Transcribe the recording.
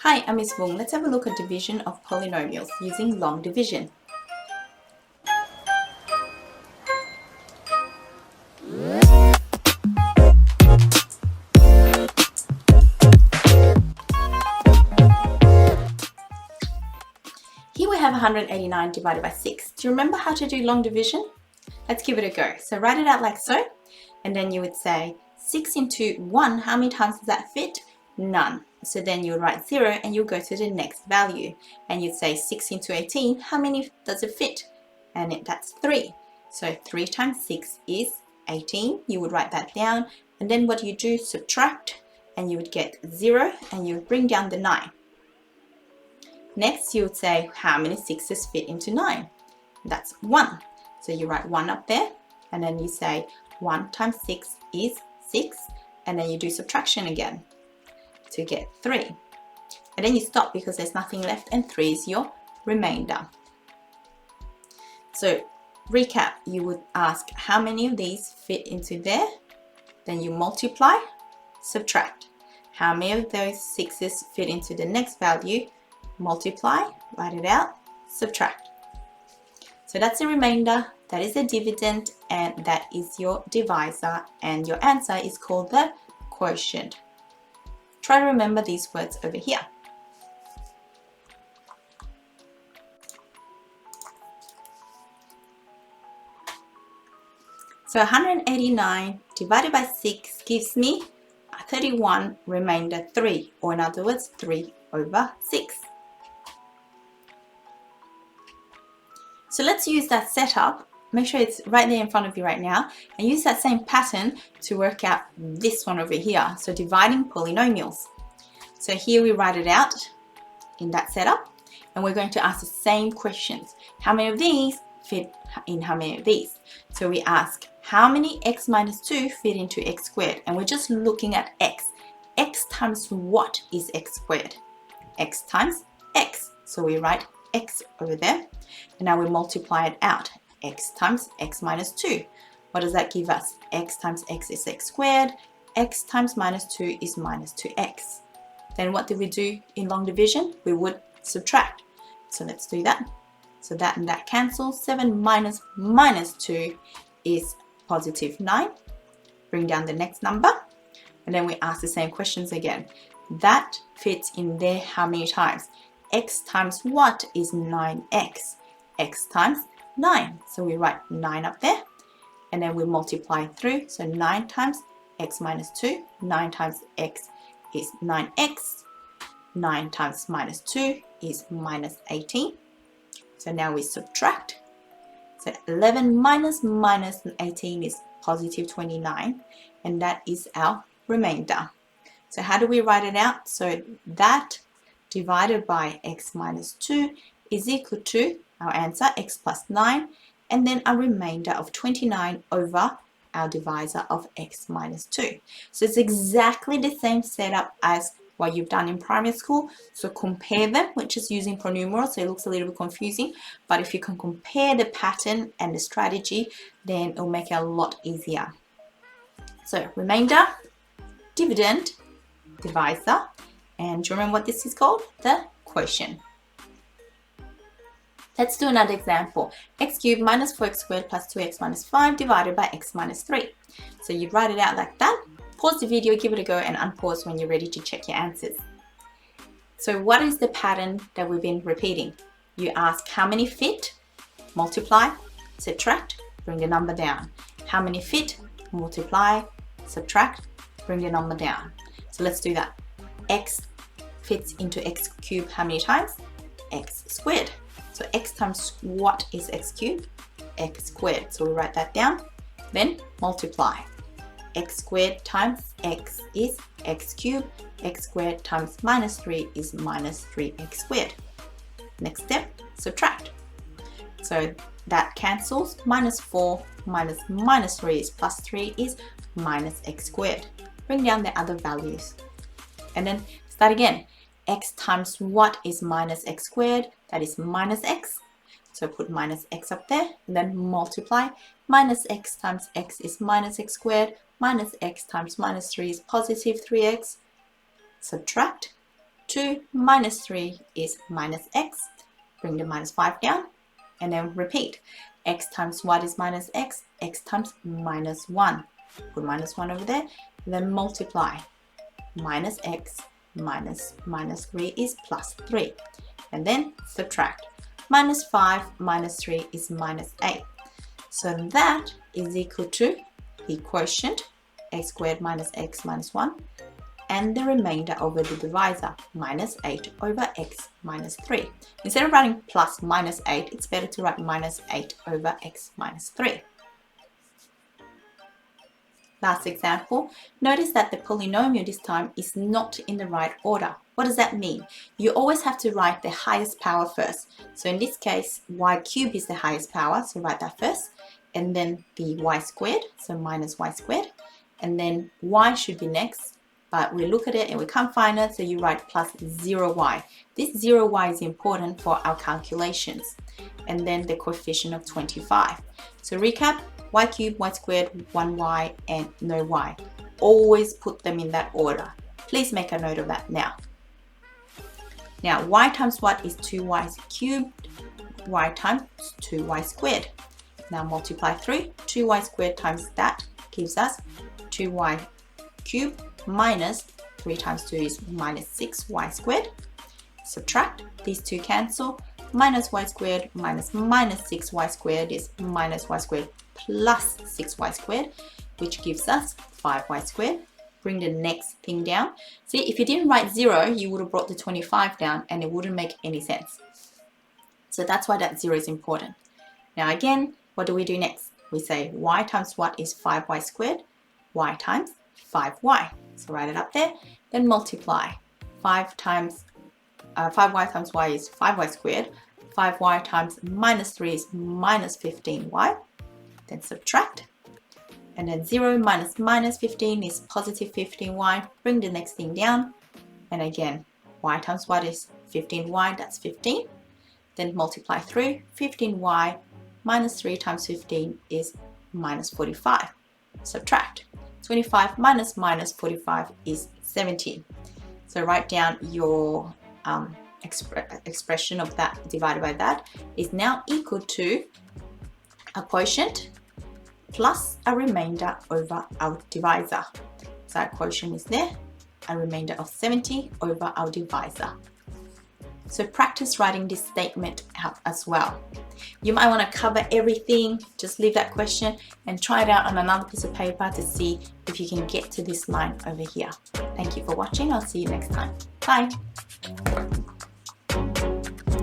Hi, I'm Ms. Wong. Let's have a look at division of polynomials using long division. Here we have 189 divided by 6. Do you remember how to do long division? Let's give it a go. So write it out like so, and then you would say 6 into 1, how many times does that fit? None. So then you would write 0 and you'll go to the next value. And you'd say 6 into 18, how many does it fit? And that's 3. So 3 times 6 is 18. You would write that down. And then what you do, subtract, and you would get 0, and you would bring down the 9. Next, you would say, how many 6's fit into 9? That's 1. So you write 1 up there, and then you say 1 times 6 is 6, and then you do subtraction again to get 3. And then you stop because there's nothing left, and 3 is your remainder. So recap, you would ask how many of these fit into there, then you multiply, subtract. How many of those 6's fit into the next value? Multiply, write it out, subtract. So that's the remainder, that is the dividend, and that is your divisor, and your answer is called the quotient. Try to remember these words over here. So 189 divided by 6 gives me 31 remainder 3, or in other words 3 over 6. So let's use that setup. Make sure it's right there in front of you right now, and use that same pattern to work out this one over here. So dividing polynomials. So here we write it out in that setup, and we're going to ask the same questions. How many of these fit in how many of these? So we ask, how many x minus 2 fit into x squared? And we're just looking at x. X times what is x squared? X times x. So we write x over there, and now we multiply it out. X times x minus 2. What does that give us? X times x is x squared. X times minus 2 is minus 2x. Then what do we do in long division? We would subtract. So let's do that. So that and that cancels. 7 minus minus 2 is positive 9. Bring down the next number. And then we ask the same questions again. That fits in there how many times? X times what is 9x? X times 9. So we write 9 up there. And then we multiply through. So 9 times x minus 2. 9 times x is 9x. 9 times minus 2 is minus 18. So now we subtract. So 11 minus 18 is positive 29. And that is our remainder. So how do we write it out? So that divided by x minus 2 is equal to our answer, x plus 9, and then a remainder of 29 over our divisor of x minus 2. So it's exactly the same setup as what you've done in primary school. So compare them, which is using pronumerals, so it looks a little bit confusing, but if you can compare the pattern and the strategy, then it'll make it a lot easier. So remainder, dividend, divisor, and do you remember what this is called? The quotient. Let's do another example. X cubed minus 4x squared plus 2x minus 5 divided by x minus 3. So you write it out like that. Pause the video, give it a go, and unpause when you're ready to check your answers. So what is the pattern that we've been repeating? You ask how many fit, multiply, subtract, bring the number down. How many fit, multiply, subtract, bring the number down. So let's do that. X fits into x cubed how many times? X squared. So x times what is x cubed? X squared. So we write that down. Then multiply. X squared times x is x cubed. X squared times minus 3 is minus 3x squared. Next step, subtract. So that cancels. Minus 4 minus minus 3 is plus 3 is minus x squared. Bring down the other values. And then start again. X times what is minus x squared? That is minus x. So put minus x up there, and then multiply. Minus x times x is minus x squared. Minus x times minus 3 is positive 3x. Subtract. 2 minus 3 is minus x. Bring the minus 5 down and then repeat. X times what is minus x? X times minus 1. Put minus 1 over there. Then multiply. Minus x minus 3 is plus 3. And then subtract. Minus 5 minus 3 is minus 8. So that is equal to the quotient, x squared minus x minus 1, and the remainder over the divisor, minus 8 over x minus 3. Instead of writing plus minus 8, it's better to write minus 8 over x minus 3. Last example, notice that the polynomial this time is not in the right order. What does that mean? You always have to write the highest power first. So in this case, y cubed is the highest power, so write that first. And then the y squared, so minus y squared. And then y should be next, but we look at it and we can't find it, so you write plus 0y. This 0y is important for our calculations. And then the coefficient of 25. So recap, y cubed, y squared, 1y, and no y. Always put them in that order. Please make a note of that now. Now, y times what is 2y cubed? Y times 2y squared. Now multiply through. 2y squared times that gives us 2y cubed minus 3 times 2 is minus 6y squared. Subtract. These two cancel. Minus y squared minus 6y squared is minus y squared plus 6y squared, which gives us 5y squared. Bring the next thing down. See, if you didn't write 0, you would have brought the 25 down and it wouldn't make any sense. So that's why that 0 is important. Now again, what do we do next? We say y times what is 5y squared? Y times 5y. So write it up there. Then multiply. 5y times y is 5y squared. 5y times minus 3 is minus 15y. Then subtract. And then 0 minus minus 15 is positive 15y. Bring the next thing down. And again, y times what is 15y, that's 15. Then multiply through. 15y minus 3 times 15 is minus 45. Subtract. 25 minus minus 45 is 17. So write down your expression of that divided by that is now equal to a quotient plus a remainder over our divisor. So our quotient is there, a remainder of 70 over our divisor. So practice writing this statement out as well. You might want to cover everything, just leave that question and try it out on another piece of paper to see if you can get to this line over here. Thank you for watching. I'll see you next time. Bye.